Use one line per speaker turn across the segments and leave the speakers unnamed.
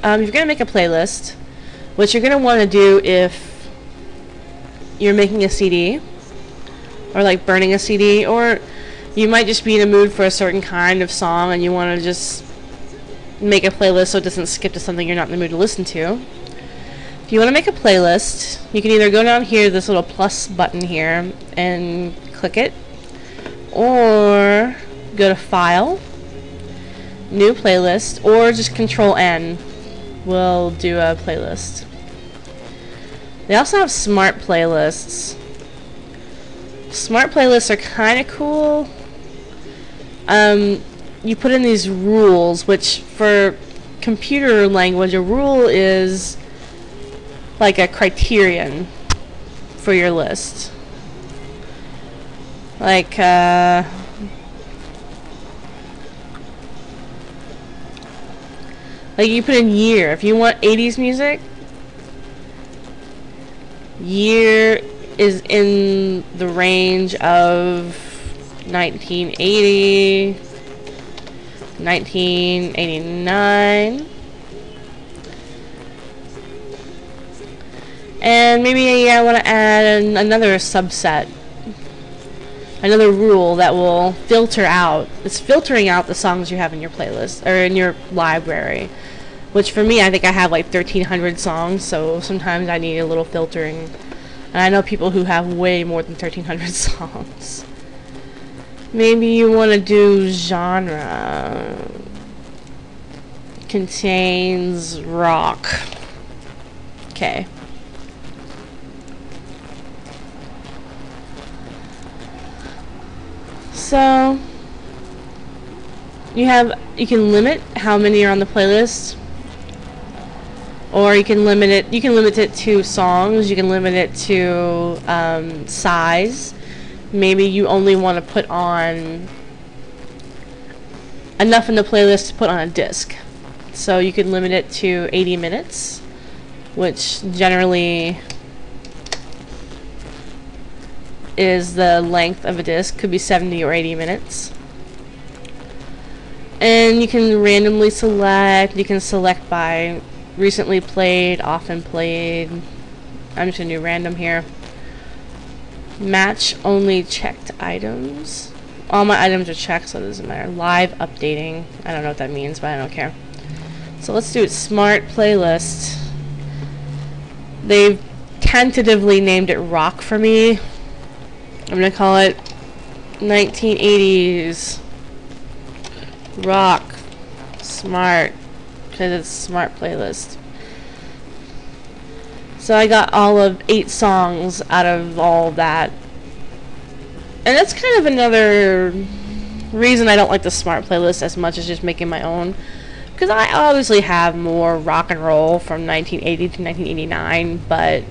you're going to make a playlist. What you're going to want to do if you're making a CD, or like burning a CD, or you might just be in a mood for a certain kind of song and you want to just make a playlist so it doesn't skip to something you're not in the mood to listen to. If you want to make a playlist, you can either go down here, this little plus button here, and click it, or go to File, New Playlist, or just Control N will do a playlist. They also have smart playlists. Smart playlists are kind of cool. You put in these rules, which for computer language, a rule is like a criterion for your list. Like, you put in year. If you want 80s music, year is in the range of 1980, 1989, and maybe I want to add another subset, another rule that will filter out. It's filtering out the songs you have in your playlist or in your library, which for me, I think I have like 1,300 songs, so sometimes I need a little filtering. And I know people who have way more than 1,300 songs. Maybe you want to do genre. Contains rock. Okay. So you can limit how many are on the playlist, or you can limit it to songs. You can limit it to size. Maybe you only want to put on enough in the playlist to put on a disc. So you can limit it to 80 minutes, which generally is the length of a disc. Could be 70 or 80 minutes. And you can randomly select. You can select by recently played, often played. I'm just going to do random here. Match only checked items. All my items are checked, so it doesn't matter. Live updating. I don't know what that means, but I don't care. So let's do it. Smart playlist. They've tentatively named it rock for me. I'm going to call it 1980s rock smart, because it's a smart playlist. So I got all of 8 songs out of all that. And that's kind of another reason I don't like the smart playlist as much as just making my own. Because I obviously have more rock and roll from 1980 to 1989, but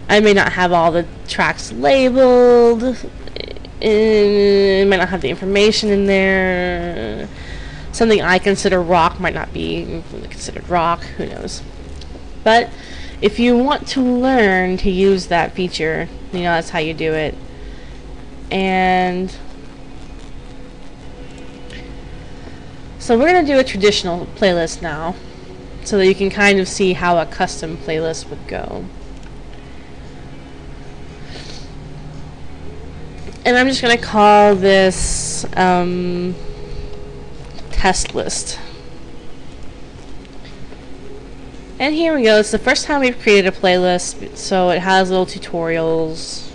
I may not have all the tracks labeled. It might not have the information in there. Something I consider rock might not be considered rock. Who knows? But if you want to learn to use that feature, you know, that's how you do it. And so we're going to do a traditional playlist now, so that you can kind of see how a custom playlist would go. And I'm just going to call this test list. And here we go. It's the first time we've created a playlist, so it has little tutorials.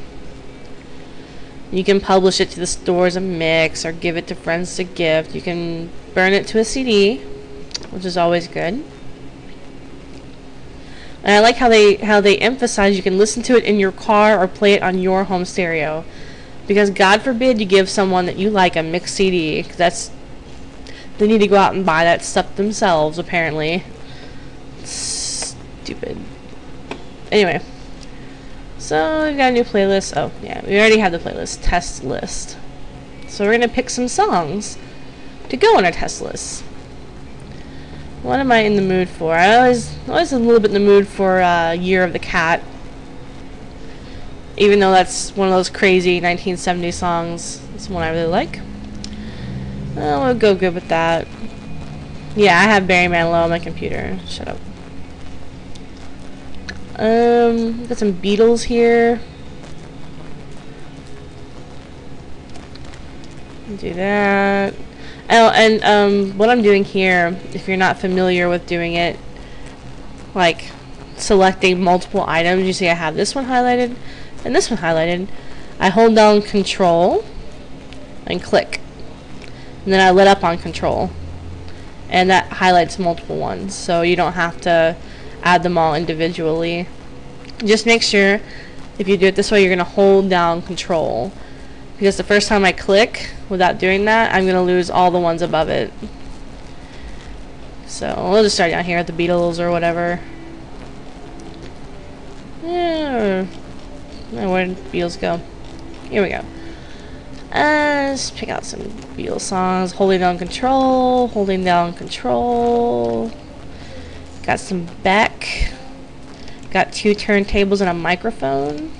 You can publish it to the store as a mix, or give it to friends to gift. You can burn it to a CD, which is always good. And I like how they emphasize you can listen to it in your car or play it on your home stereo. Because God forbid you give someone that you like a mixed CD, because they need to go out and buy that stuff themselves, apparently. Stupid. Anyway, so we got a new playlist. Oh yeah, we already have the playlist, test list. So we're gonna pick some songs to go on our test list. What am I in the mood for? I always a little bit in the mood for Year of the Cat. Even though that's one of those crazy 1970s songs, it's one I really like. We'll go good with that. Yeah, I have Barry Manilow on my computer. Shut up. Got some Beatles here. Do that. Oh, and what I'm doing here, if you're not familiar with doing it, like selecting multiple items, you see I have this one highlighted and this one highlighted. I hold down Control and click, and then I lit up on Control, and that highlights multiple ones, so you don't have to add them all individually. Just make sure if you do it this way, you're going to hold down Control, because the first time I click without doing that, I'm going to lose all the ones above it. So we'll just start down here at the Beatles or whatever. Yeah, where did Beatles go? Here we go. Let's pick out some Beatles songs. Holding down Control, holding down Control. Got some Beck. Got 2 turntables and a microphone.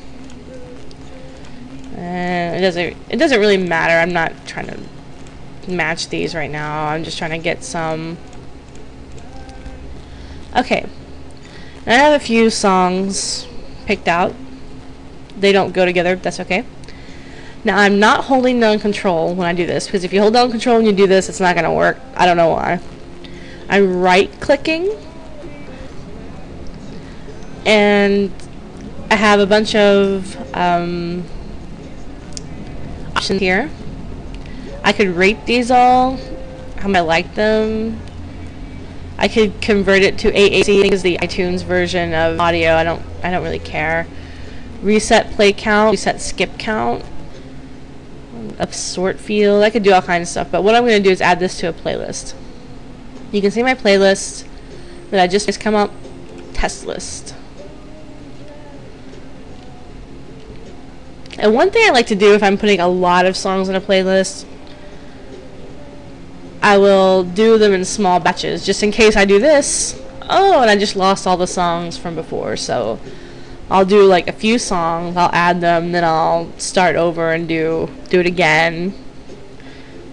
And it doesn't really matter. I'm not trying to match these right now. I'm just trying to get some. Okay. I have a few songs picked out. They don't go together. That's okay. Now I'm not holding down Control when I do this, because if you hold down Control and you do this, it's not going to work. I don't know why. I'm right-clicking, and I have a bunch of options here. I could rate these all how I like them. I could convert it to AAC, because the iTunes version of audio. I don't really care. Reset play count, reset skip count, a sort field. I could do all kinds of stuff, but what I'm going to do is add this to a playlist. You can see my playlist that I just come up, test list. And one thing I like to do if I'm putting a lot of songs in a playlist, I will do them in small batches, just in case I do this. Oh, and I just lost all the songs from before, so I'll do like a few songs, I'll add them, then I'll start over and do it again,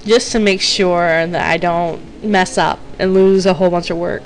just to make sure that I don't mess up and lose a whole bunch of work.